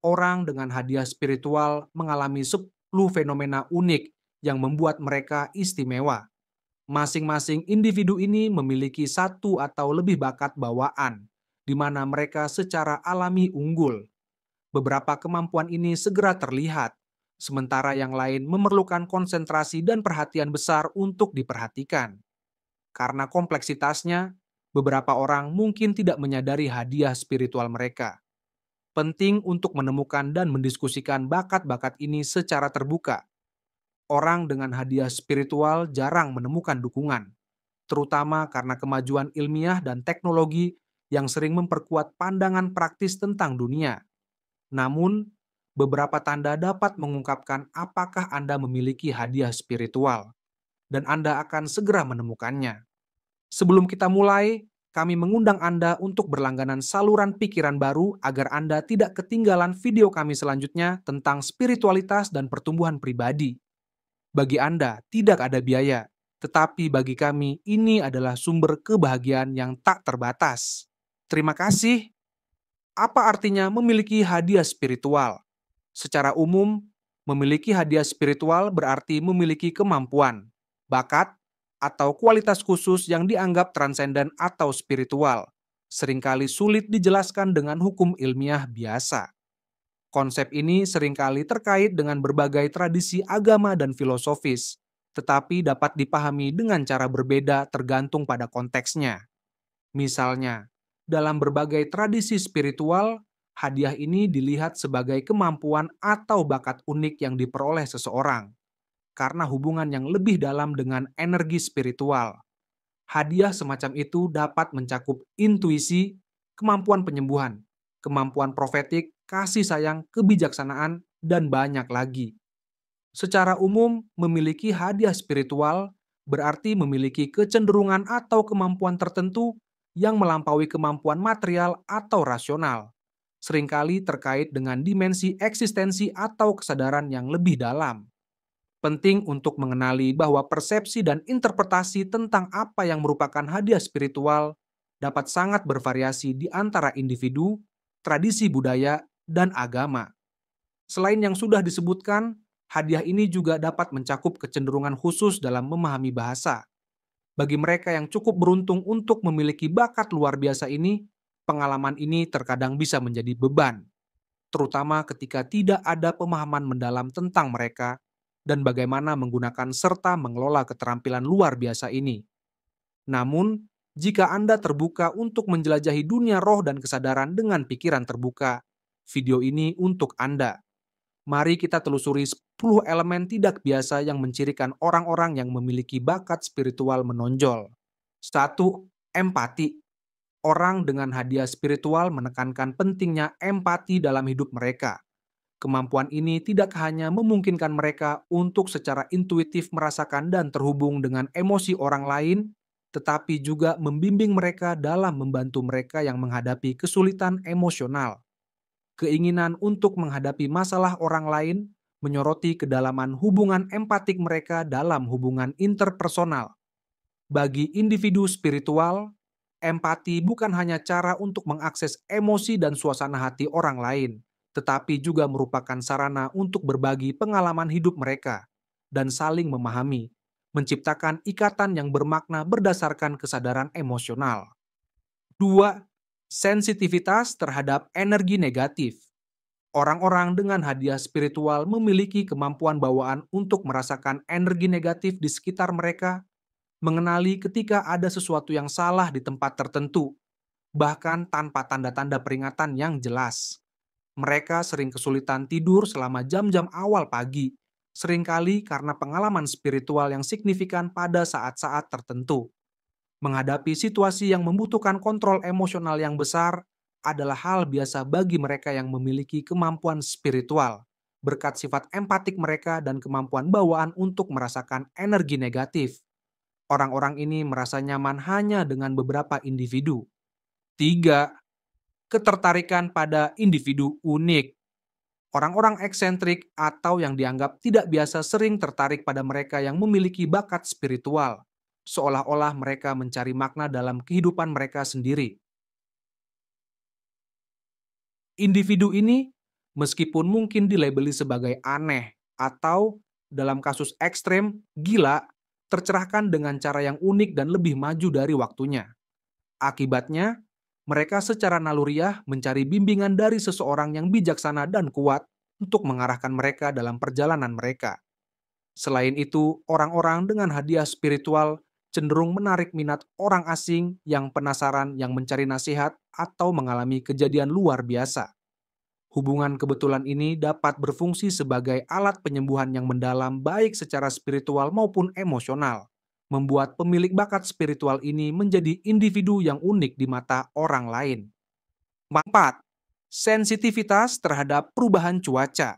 orang dengan hadiah spiritual mengalami 10 fenomena unik yang membuat mereka istimewa. Masing-masing individu ini memiliki satu atau lebih bakat bawaan, di mana mereka secara alami unggul. Beberapa kemampuan ini segera terlihat, sementara yang lain memerlukan konsentrasi dan perhatian besar untuk diperhatikan. Karena kompleksitasnya, beberapa orang mungkin tidak menyadari hadiah spiritual mereka. Penting untuk menemukan dan mendiskusikan bakat-bakat ini secara terbuka. Orang dengan hadiah spiritual jarang menemukan dukungan, terutama karena kemajuan ilmiah dan teknologi yang sering memperkuat pandangan praktis tentang dunia. Namun, beberapa tanda dapat mengungkapkan apakah Anda memiliki hadiah spiritual, dan Anda akan segera menemukannya. Sebelum kita mulai, kami mengundang Anda untuk berlangganan saluran pikiran baru agar Anda tidak ketinggalan video kami selanjutnya tentang spiritualitas dan pertumbuhan pribadi. Bagi Anda, tidak ada biaya, tetapi bagi kami ini adalah sumber kebahagiaan yang tak terbatas. Terima kasih. Apa artinya memiliki hadiah spiritual? Secara umum, memiliki hadiah spiritual berarti memiliki kemampuan, bakat, atau kualitas khusus yang dianggap transenden atau spiritual. Seringkali sulit dijelaskan dengan hukum ilmiah biasa. Konsep ini seringkali terkait dengan berbagai tradisi agama dan filosofis, tetapi dapat dipahami dengan cara berbeda tergantung pada konteksnya. Misalnya, dalam berbagai tradisi spiritual, hadiah ini dilihat sebagai kemampuan atau bakat unik yang diperoleh seseorang, karena hubungan yang lebih dalam dengan energi spiritual. Hadiah semacam itu dapat mencakup intuisi, kemampuan penyembuhan, kemampuan profetik, kasih sayang, kebijaksanaan, dan banyak lagi. Secara umum, memiliki hadiah spiritual berarti memiliki kecenderungan atau kemampuan tertentu yang melampaui kemampuan material atau rasional, seringkali terkait dengan dimensi eksistensi atau kesadaran yang lebih dalam. Penting untuk mengenali bahwa persepsi dan interpretasi tentang apa yang merupakan hadiah spiritual dapat sangat bervariasi di antara individu, tradisi budaya, dan agama. Selain yang sudah disebutkan, hadiah ini juga dapat mencakup kecenderungan khusus dalam memahami bahasa. Bagi mereka yang cukup beruntung untuk memiliki bakat luar biasa ini, pengalaman ini terkadang bisa menjadi beban, terutama ketika tidak ada pemahaman mendalam tentang mereka dan bagaimana menggunakan serta mengelola keterampilan luar biasa ini. Namun, jika Anda terbuka untuk menjelajahi dunia roh dan kesadaran dengan pikiran terbuka, video ini untuk Anda. Mari kita telusuri 10 elemen tidak biasa yang mencirikan orang-orang yang memiliki bakat spiritual menonjol. 1. Empati. Orang dengan hadiah spiritual menekankan pentingnya empati dalam hidup mereka. Kemampuan ini tidak hanya memungkinkan mereka untuk secara intuitif merasakan dan terhubung dengan emosi orang lain, tetapi juga membimbing mereka dalam membantu mereka yang menghadapi kesulitan emosional. Keinginan untuk menghadapi masalah orang lain menyoroti kedalaman hubungan empatik mereka dalam hubungan interpersonal. Bagi individu spiritual, empati bukan hanya cara untuk mengakses emosi dan suasana hati orang lain, tetapi juga merupakan sarana untuk berbagi pengalaman hidup mereka dan saling memahami, menciptakan ikatan yang bermakna berdasarkan kesadaran emosional. 2. Sensitivitas terhadap energi negatif. Orang-orang dengan hadiah spiritual memiliki kemampuan bawaan untuk merasakan energi negatif di sekitar mereka, mengenali ketika ada sesuatu yang salah di tempat tertentu, bahkan tanpa tanda-tanda peringatan yang jelas. Mereka sering kesulitan tidur selama jam-jam awal pagi, seringkali karena pengalaman spiritual yang signifikan pada saat-saat tertentu. Menghadapi situasi yang membutuhkan kontrol emosional yang besar adalah hal biasa bagi mereka yang memiliki kemampuan spiritual, berkat sifat empatik mereka dan kemampuan bawaan untuk merasakan energi negatif. Orang-orang ini merasa nyaman hanya dengan beberapa individu. 3. Ketertarikan pada individu unik. Orang-orang eksentrik atau yang dianggap tidak biasa sering tertarik pada mereka yang memiliki bakat spiritual, seolah-olah mereka mencari makna dalam kehidupan mereka sendiri. Individu ini Meskipun mungkin dilabeli sebagai aneh atau dalam kasus ekstrem, gila, tercerahkan dengan cara yang unik dan lebih maju dari waktunya. Akibatnya, mereka secara naluriah mencari bimbingan dari seseorang yang bijaksana dan kuat untuk mengarahkan mereka dalam perjalanan mereka. Selain itu, orang-orang dengan hadiah spiritual cenderung menarik minat orang asing yang penasaran yang mencari nasihat atau mengalami kejadian luar biasa. Hubungan kebetulan ini dapat berfungsi sebagai alat penyembuhan yang mendalam baik secara spiritual maupun emosional, membuat pemilik bakat spiritual ini menjadi individu yang unik di mata orang lain. 4. Sensitivitas terhadap perubahan cuaca.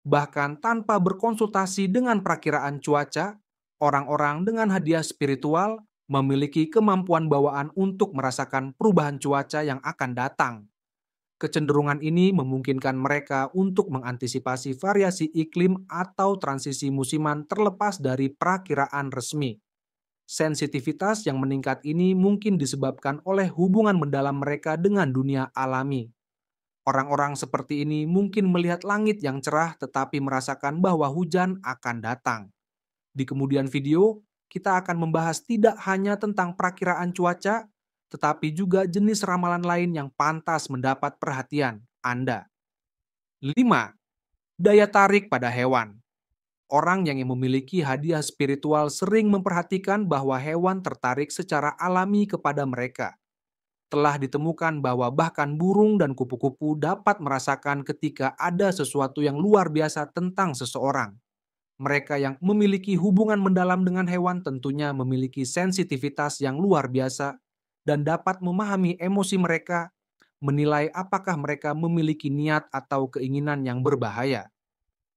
Bahkan tanpa berkonsultasi dengan perakiraan cuaca, orang-orang dengan hadiah spiritual memiliki kemampuan bawaan untuk merasakan perubahan cuaca yang akan datang. Kecenderungan ini memungkinkan mereka untuk mengantisipasi variasi iklim atau transisi musiman terlepas dari perakiraan resmi. Sensitivitas yang meningkat ini mungkin disebabkan oleh hubungan mendalam mereka dengan dunia alami. Orang-orang seperti ini mungkin melihat langit yang cerah tetapi merasakan bahwa hujan akan datang. Di kemudian video, kita akan membahas tidak hanya tentang perakiraan cuaca, tetapi juga jenis ramalan lain yang pantas mendapat perhatian Anda. 5. Daya tarik pada hewan. Orang yang memiliki hadiah spiritual sering memperhatikan bahwa hewan tertarik secara alami kepada mereka. Telah ditemukan bahwa bahkan burung dan kupu-kupu dapat merasakan ketika ada sesuatu yang luar biasa tentang seseorang. Mereka yang memiliki hubungan mendalam dengan hewan tentunya memiliki sensitivitas yang luar biasa dan dapat memahami emosi mereka, menilai apakah mereka memiliki niat atau keinginan yang berbahaya.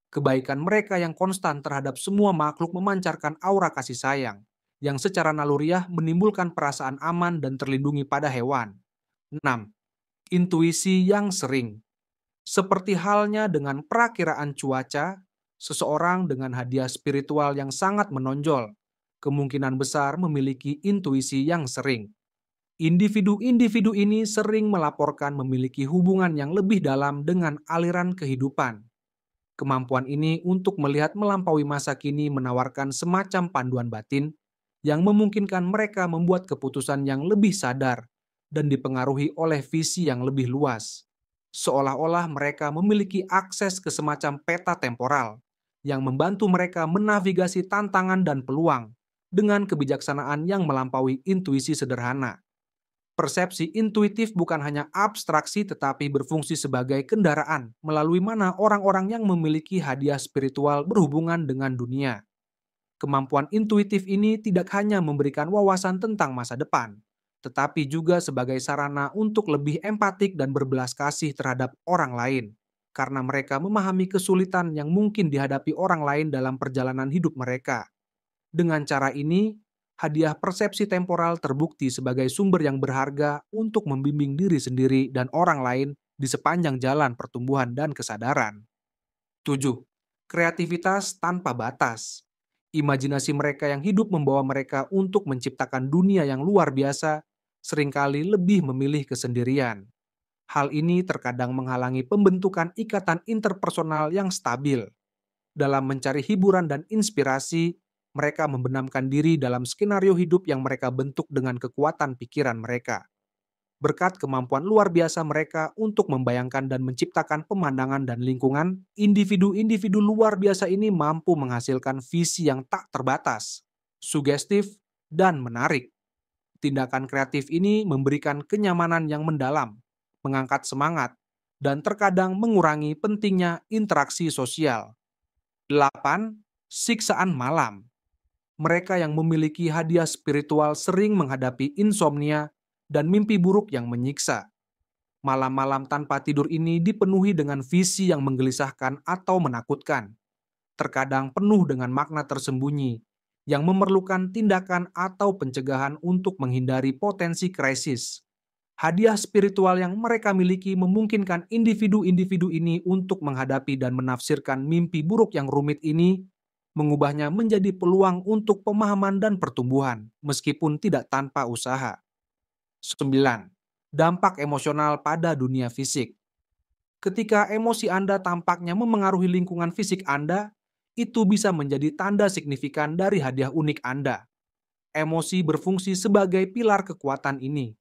Kebaikan mereka yang konstan terhadap semua makhluk memancarkan aura kasih sayang, yang secara naluriah menimbulkan perasaan aman dan terlindungi pada hewan. 6. Intuisi yang sering. Seperti halnya dengan perakiraan cuaca, seseorang dengan hadiah spiritual yang sangat menonjol, kemungkinan besar memiliki intuisi yang sering. Individu-individu ini sering melaporkan memiliki hubungan yang lebih dalam dengan aliran kehidupan. Kemampuan ini untuk melihat melampaui masa kini menawarkan semacam panduan batin yang memungkinkan mereka membuat keputusan yang lebih sadar dan dipengaruhi oleh visi yang lebih luas. Seolah-olah mereka memiliki akses ke semacam peta temporal yang membantu mereka menavigasi tantangan dan peluang dengan kebijaksanaan yang melampaui intuisi sederhana. Persepsi intuitif bukan hanya abstraksi tetapi berfungsi sebagai kendaraan melalui mana orang-orang yang memiliki hadiah spiritual berhubungan dengan dunia. Kemampuan intuitif ini tidak hanya memberikan wawasan tentang masa depan, tetapi juga sebagai sarana untuk lebih empatik dan berbelas kasih terhadap orang lain, karena mereka memahami kesulitan yang mungkin dihadapi orang lain dalam perjalanan hidup mereka. Dengan cara ini, hadiah persepsi temporal terbukti sebagai sumber yang berharga untuk membimbing diri sendiri dan orang lain di sepanjang jalan pertumbuhan dan kesadaran. 7. Kreativitas tanpa batas. Imajinasi mereka yang hidup membawa mereka untuk menciptakan dunia yang luar biasa, seringkali lebih memilih kesendirian. Hal ini terkadang menghalangi pembentukan ikatan interpersonal yang stabil. Dalam mencari hiburan dan inspirasi, mereka membenamkan diri dalam skenario hidup yang mereka bentuk dengan kekuatan pikiran mereka. Berkat kemampuan luar biasa mereka untuk membayangkan dan menciptakan pemandangan dan lingkungan, individu-individu luar biasa ini mampu menghasilkan visi yang tak terbatas, sugestif, dan menarik. Tindakan kreatif ini memberikan kenyamanan yang mendalam, mengangkat semangat, dan terkadang mengurangi pentingnya interaksi sosial. 8. Siksaan malam. Mereka yang memiliki hadiah spiritual sering menghadapi insomnia dan mimpi buruk yang menyiksa. Malam-malam tanpa tidur ini dipenuhi dengan visi yang menggelisahkan atau menakutkan, terkadang penuh dengan makna tersembunyi yang memerlukan tindakan atau pencegahan untuk menghindari potensi krisis. Hadiah spiritual yang mereka miliki memungkinkan individu-individu ini untuk menghadapi dan menafsirkan mimpi buruk yang rumit ini, mengubahnya menjadi peluang untuk pemahaman dan pertumbuhan, meskipun tidak tanpa usaha. 9. Dampak emosional pada dunia fisik. Ketika emosi Anda tampaknya memengaruhi lingkungan fisik Anda, itu bisa menjadi tanda signifikan dari hadiah unik Anda. Emosi berfungsi sebagai pilar kekuatan ini.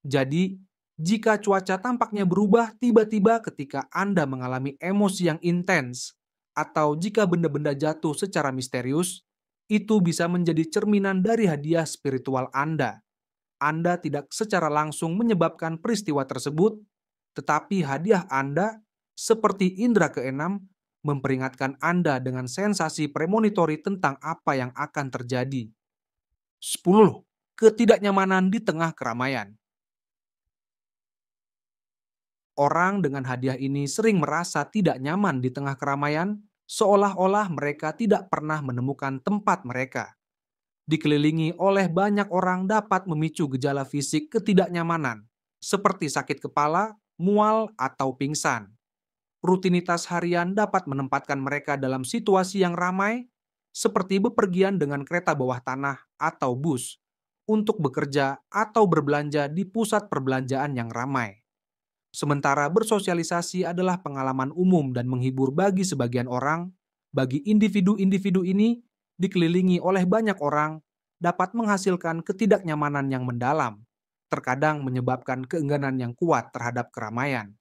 Jadi, jika cuaca tampaknya berubah tiba-tiba ketika Anda mengalami emosi yang intens, atau jika benda-benda jatuh secara misterius, itu bisa menjadi cerminan dari hadiah spiritual Anda. Anda tidak secara langsung menyebabkan peristiwa tersebut, tetapi hadiah Anda, seperti indera keenam, memperingatkan Anda dengan sensasi premonitori tentang apa yang akan terjadi. 10. Ketidaknyamanan di tengah keramaian. Orang dengan hadiah ini sering merasa tidak nyaman di tengah keramaian, seolah-olah mereka tidak pernah menemukan tempat mereka. Dikelilingi oleh banyak orang dapat memicu gejala fisik ketidaknyamanan, seperti sakit kepala, mual, atau pingsan. Rutinitas harian dapat menempatkan mereka dalam situasi yang ramai, seperti bepergian dengan kereta bawah tanah atau bus, untuk bekerja atau berbelanja di pusat perbelanjaan yang ramai. Sementara bersosialisasi adalah pengalaman umum dan menghibur bagi sebagian orang, bagi individu-individu ini dikelilingi oleh banyak orang dapat menghasilkan ketidaknyamanan yang mendalam, terkadang menyebabkan keengganan yang kuat terhadap keramaian.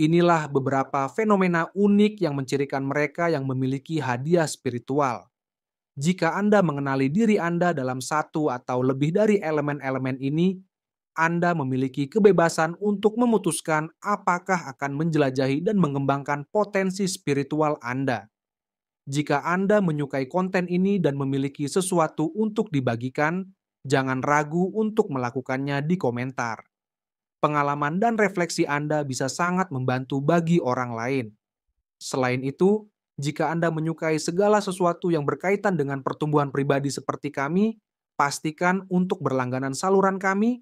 Inilah beberapa fenomena unik yang mencirikan mereka yang memiliki hadiah spiritual. Jika Anda mengenali diri Anda dalam satu atau lebih dari elemen-elemen ini, Anda memiliki kebebasan untuk memutuskan apakah akan menjelajahi dan mengembangkan potensi spiritual Anda. Jika Anda menyukai konten ini dan memiliki sesuatu untuk dibagikan, jangan ragu untuk melakukannya di komentar. Pengalaman dan refleksi Anda bisa sangat membantu bagi orang lain. Selain itu, jika Anda menyukai segala sesuatu yang berkaitan dengan pertumbuhan pribadi seperti kami, pastikan untuk berlangganan saluran kami